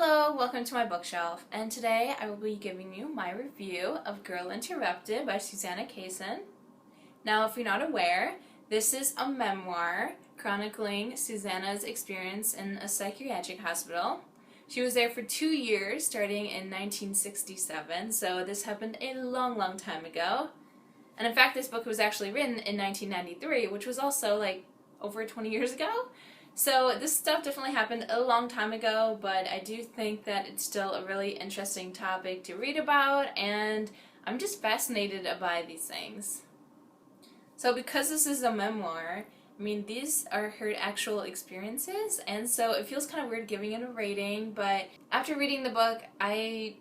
Hello, welcome to my bookshelf, and today I will be giving you my review of Girl Interrupted by Susanna Kaysen. Now, if you're not aware, this is a memoir chronicling Susanna's experience in a psychiatric hospital. She was there for 2 years, starting in 1967, so this happened a long time ago. And in fact, this book was actually written in 1993, which was also like over 20 years ago. So this stuff definitely happened a long time ago, but I do think that it's still a really interesting topic to read about, and I'm just fascinated by these things. So because this is a memoir, I mean, these are her actual experiences, and so it feels kind of weird giving it a rating, but after reading the book, I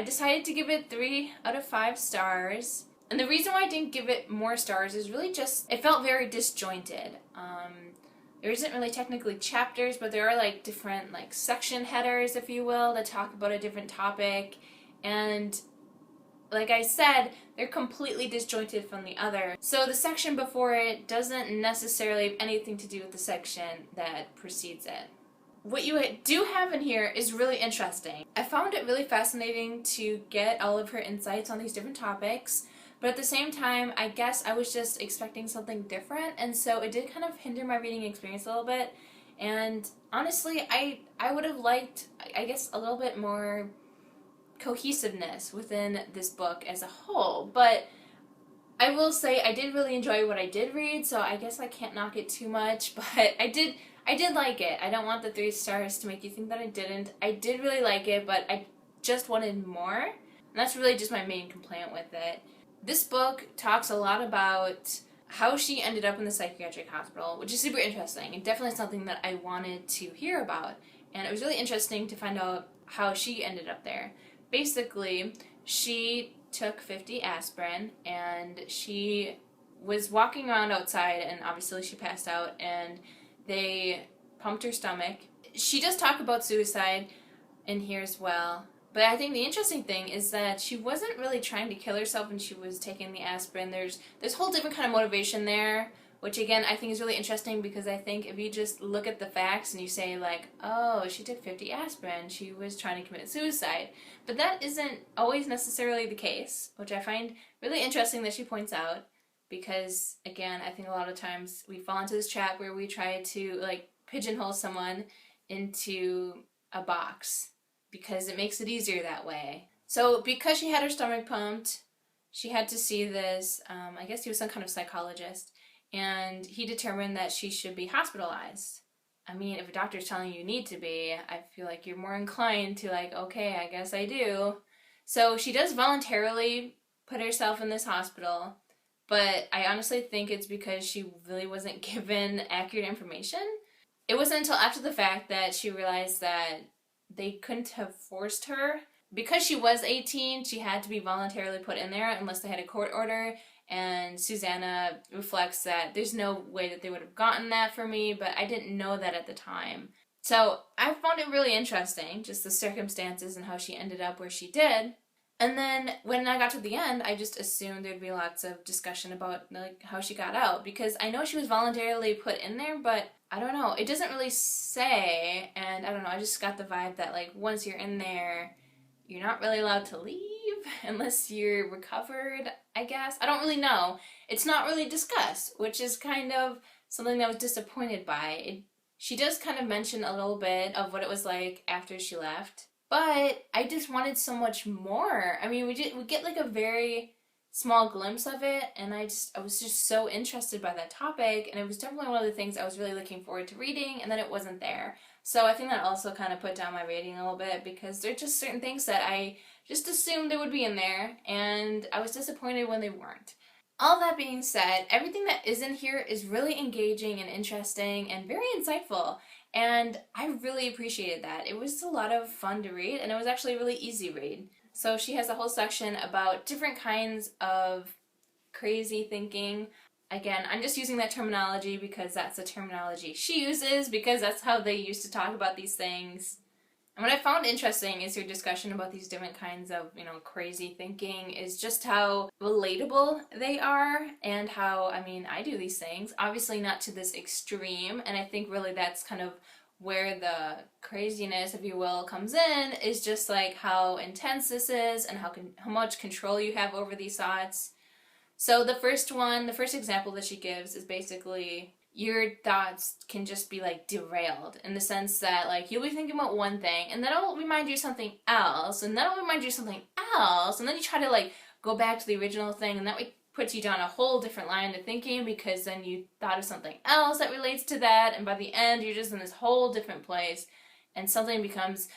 decided to give it 3 out of 5 stars. And the reason why I didn't give it more stars is really just, it felt very disjointed. There isn't really technically chapters, but there are like different like section headers, if you will, that talk about a different topic. And like I said, they're completely disjointed from the other. So the section before it doesn't necessarily have anything to do with the section that precedes it. What you do have in here is really interesting. I found it really fascinating to get all of her insights on these different topics. But at the same time, I guess I was just expecting something different, and so it did kind of hinder my reading experience a little bit. And honestly, I would have liked, I guess, a little bit more cohesiveness within this book as a whole. But I will say I did really enjoy what I did read, so I guess I can't knock it too much. But I did like it. I don't want the 3 stars to make you think that I didn't. I did really like it, but I just wanted more. And that's really just my main complaint with it. This book talks a lot about how she ended up in the psychiatric hospital, which is super interesting and definitely something that I wanted to hear about. And it was really interesting to find out how she ended up there. Basically, she took 50 aspirin and she was walking around outside, and obviously she passed out, and they pumped her stomach. She does talk about suicide in here as well. But I think the interesting thing is that she wasn't really trying to kill herself when she was taking the aspirin. There's whole different kind of motivation there, which again I think is really interesting, because I think if you just look at the facts and you say like, oh, she took 50 aspirin, she was trying to commit suicide. But that isn't always necessarily the case, which I find really interesting that she points out, because again, I think a lot of times we fall into this trap where we try to like pigeonhole someone into a box, because it makes it easier that way. So because she had her stomach pumped, she had to see this, I guess he was some kind of psychologist, and he determined that she should be hospitalized. I mean, if a doctor's telling you need to be, I feel like you're more inclined to like, okay, I guess I do. So she does voluntarily put herself in this hospital, but I honestly think it's because she really wasn't given accurate information. It wasn't until after the fact that she realized that they couldn't have forced her. Because she was 18, she had to be voluntarily put in there unless they had a court order, and Susanna reflects that there's no way that they would have gotten that for me, but I didn't know that at the time. So I found it really interesting, just the circumstances and how she ended up where she did. And then when I got to the end, I just assumed there'd be lots of discussion about like how she got out, because I know she was voluntarily put in there, but I don't know, it doesn't really say, and I don't know, I just got the vibe that like once you're in there, you're not really allowed to leave unless you're recovered, I guess. I don't really know. It's not really discussed, which is kind of something that I was disappointed by. She does kind of mention a little bit of what it was like after she left, but I just wanted so much more. I mean, we get like a very small glimpse of it, and I was just so interested by that topic, and it was definitely one of the things I was really looking forward to reading, and then it wasn't there. So I think that also kind of put down my rating a little bit, because there are just certain things that I just assumed they would be in there, and I was disappointed when they weren't. All that being said, everything that is in here is really engaging and interesting and very insightful, and I really appreciated that. It was a lot of fun to read, and it was actually a really easy read. So she has a whole section about different kinds of crazy thinking. Again, I'm just using that terminology because that's the terminology she uses, because that's how they used to talk about these things. And what I found interesting is her discussion about these different kinds of, crazy thinking is just how relatable they are, and how, I mean, I do these things. Obviously not to this extreme, and I think really that's kind of where the craziness, if you will, comes in is just like how intense this is and how much control you have over these thoughts. So the first example that she gives is basically your thoughts can just be like derailed in the sense that like you'll be thinking about one thing and then it'll remind you of something else and then it'll remind you of something else and then you try to like go back to the original thing and that puts you down a whole different line of thinking because then you thought of something else that relates to that and by the end you're just in this whole different place and something becomes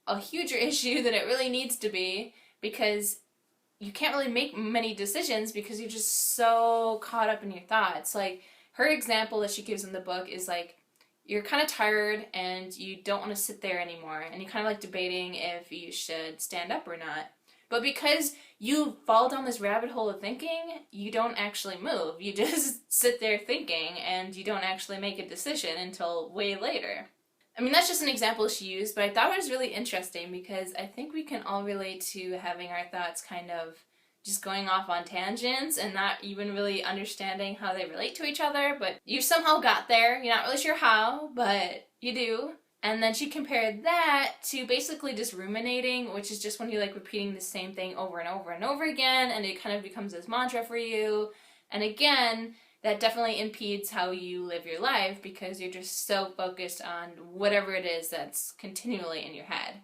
a huger issue than it really needs to be because you can't really make many decisions because you're just so caught up in your thoughts. Like her example that she gives in the book is like you're kind of tired and you don't want to sit there anymore and you're kind of like debating if you should stand up or not. But because you fall down this rabbit hole of thinking, you don't actually move. You just sit there thinking and you don't actually make a decision until way later. I mean, that's just an example she used, but I thought it was really interesting because I think we can all relate to having our thoughts kind of just going off on tangents and not even really understanding how they relate to each other, but you somehow got there. You're not really sure how, but you do. And then she compared that to basically just ruminating, which is just when you're like repeating the same thing over and over and over again, and it kind of becomes this mantra for you. And again, that definitely impedes how you live your life because you're just so focused on whatever it is that's continually in your head.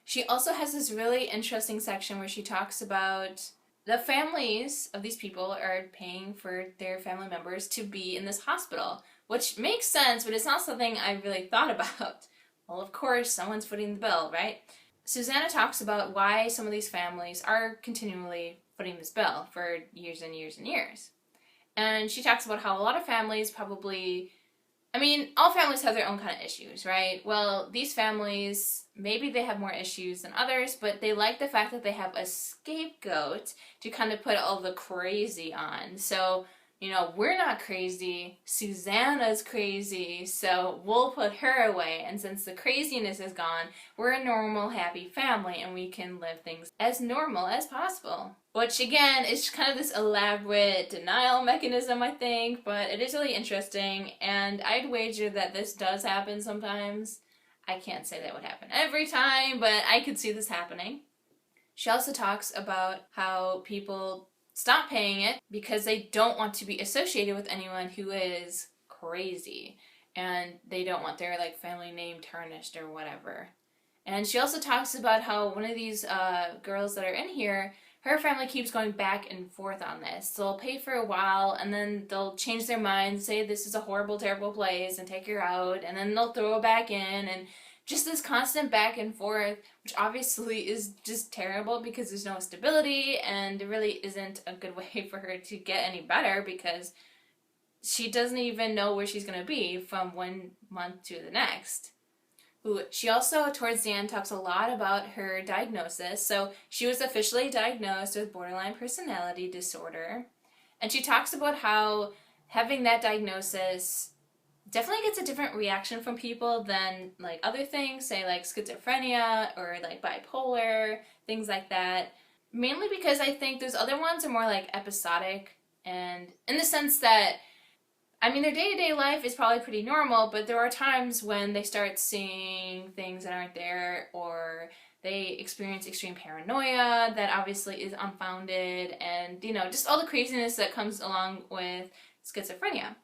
She also has this really interesting section where she talks about the families of these people are paying for their family members to be in this hospital, which makes sense, but it's not something I really thought about. Well, of course, someone's footing the bill, right? Susanna talks about why some of these families are continually footing this bill for years and years and years. And she talks about how a lot of families probably, I mean, all families have their own kind of issues, right? Well, these families, maybe they have more issues than others, but they like the fact that they have a scapegoat to kind of put all the crazy on. So, you know, we're not crazy, Susanna's crazy, so we'll put her away. And since the craziness is gone, we're a normal, happy family, and we can live things as normal as possible. Which, again, is kind of this elaborate denial mechanism, I think, but it is really interesting, and I'd wager that this does happen sometimes. I can't say that would happen every time, but I could see this happening. She also talks about how people stop paying it because they don't want to be associated with anyone who is crazy and they don't want their like family name tarnished or whatever. And she also talks about how one of these girls that are in here, her family keeps going back and forth on this. So they'll pay for a while and then they'll change their mind, say this is a horrible, terrible place and take her out, and then they'll throw her back in, and just this constant back and forth, which obviously is just terrible because there's no stability and there really isn't a good way for her to get any better because she doesn't even know where she's going to be from one month to the next. She also, towards the end, talks a lot about her diagnosis. So she was officially diagnosed with borderline personality disorder. And she talks about how having that diagnosis definitely gets a different reaction from people than like other things, say like schizophrenia or like bipolar, things like that. Mainly because I think those other ones are more like episodic, and in the sense that, I mean, their day-to-day life is probably pretty normal, but there are times when they start seeing things that aren't there, or they experience extreme paranoia that obviously is unfounded, and, you know, just all the craziness that comes along with schizophrenia.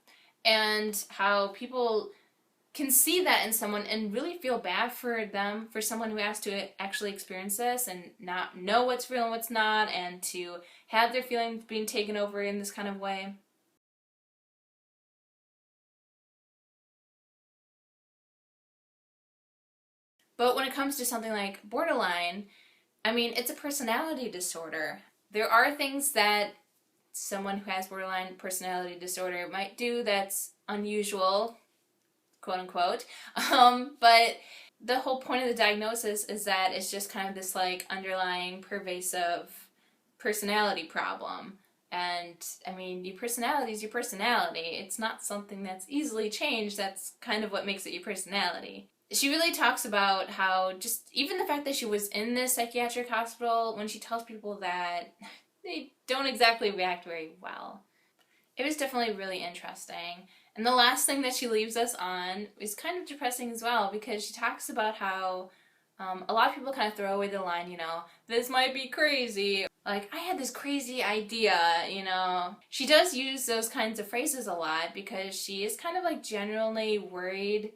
And how people can see that in someone and really feel bad for them, for someone who has to actually experience this and not know what's real and what's not, and to have their feelings being taken over in this kind of way. But when it comes to something like borderline, I mean, it's a personality disorder. There are things that someone who has borderline personality disorder might do that's unusual, quote unquote. But the whole point of the diagnosis is that it's just kind of this like underlying pervasive personality problem. And I mean, your personality is your personality. It's not something that's easily changed. That's kind of what makes it your personality. She really talks about how just even the fact that she was in this psychiatric hospital, when she tells people that, they don't exactly react very well. It was definitely really interesting. And the last thing that she leaves us on is kind of depressing as well, because she talks about how a lot of people kind of throw away the line, this might be crazy. Like, I had this crazy idea. She does use those kinds of phrases a lot because she is kind of like genuinely worried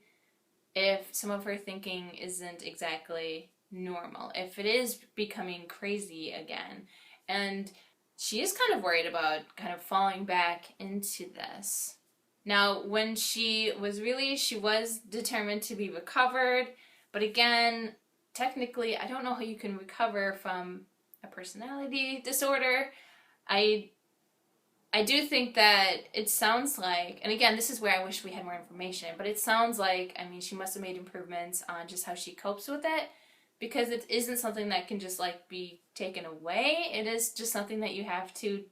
if some of her thinking isn't exactly normal, if it is becoming crazy again. And she is kind of worried about kind of falling back into this. Now, when she was released, she was determined to be recovered, but again, technically, I don't know how you can recover from a personality disorder. I do think that it sounds like, and again, this is where I wish we had more information, but it sounds like, she must have made improvements on just how she copes with it, because it isn't something that can just like be taken away. It is just something that you have to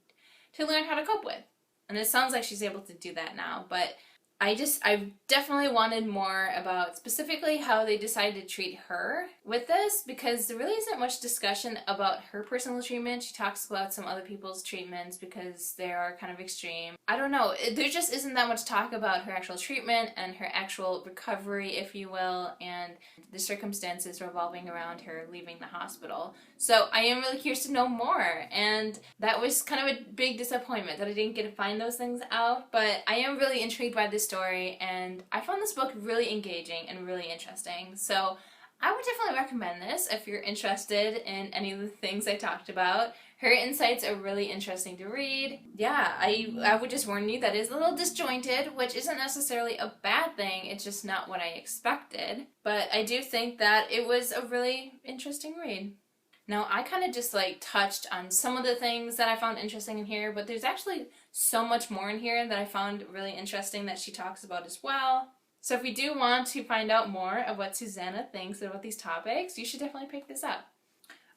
learn how to cope with. And it sounds like she's able to do that now, but I definitely wanted more about specifically how they decided to treat her with this, because there really isn't much discussion about her personal treatment. She talks about some other people's treatments because they are kind of extreme. I don't know, there just isn't that much talk about her actual treatment and her actual recovery, if you will, and the circumstances revolving around her leaving the hospital. So I am really curious to know more, and that was kind of a big disappointment that I didn't get to find those things out, but I am really intrigued by this story, and I found this book really engaging and really interesting. So I would definitely recommend this if you're interested in any of the things I talked about. Her insights are really interesting to read. Yeah, I would just warn you that it's a little disjointed, which isn't necessarily a bad thing, it's just not what I expected. But I do think that it was a really interesting read. Now, I kind of just like touched on some of the things that I found interesting in here, but there's actually so much more in here that I found really interesting that she talks about as well. So if you do want to find out more of what Susanna thinks about these topics, you should definitely pick this up.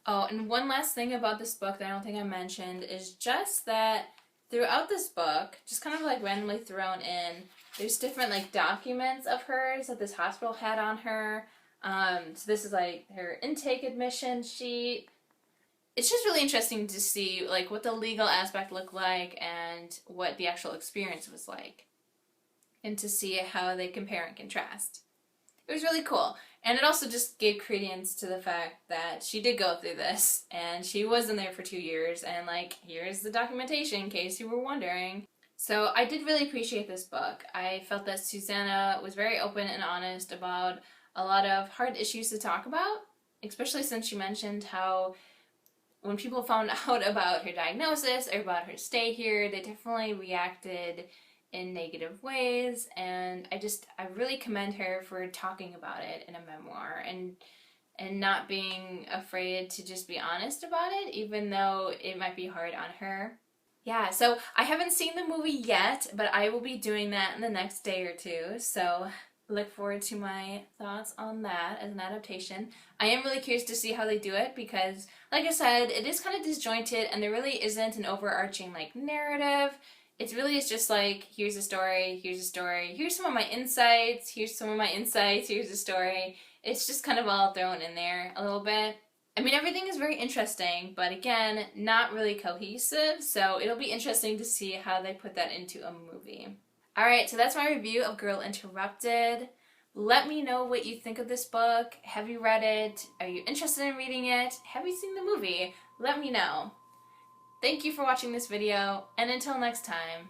Oh, and one last thing about this book that I don't think I mentioned is just that throughout this book, just kind of like randomly thrown in, there's different like documents of hers that this hospital had on her. So this is like her intake admission sheet. It's just really interesting to see like what the legal aspect looked like and what the actual experience was like, and to see how they compare and contrast. It was really cool, and it also just gave credence to the fact that she did go through this, and she was in there for 2 years, and like, here's the documentation in case you were wondering. So I did really appreciate this book. I felt that Susanna was very open and honest about a lot of hard issues to talk about, especially since she mentioned how when people found out about her diagnosis or about her stay here, they definitely reacted in negative ways, and I really commend her for talking about it in a memoir and not being afraid to just be honest about it, even though it might be hard on her. Yeah, so I haven't seen the movie yet, but I will be doing that in the next day or two, so look forward to my thoughts on that as an adaptation. I am really curious to see how they do it because, like I said, it is kind of disjointed and there really isn't an overarching like narrative. It really is just like, here's a story, here's some of my insights, here's some of my insights, here's a story. It's just kind of all thrown in there a little bit. Everything is very interesting, but again, not really cohesive, so it'll be interesting to see how they put that into a movie. Alright, so that's my review of Girl Interrupted. Let me know what you think of this book. Have you read it? Are you interested in reading it? Have you seen the movie? Let me know. Thank you for watching this video, and until next time.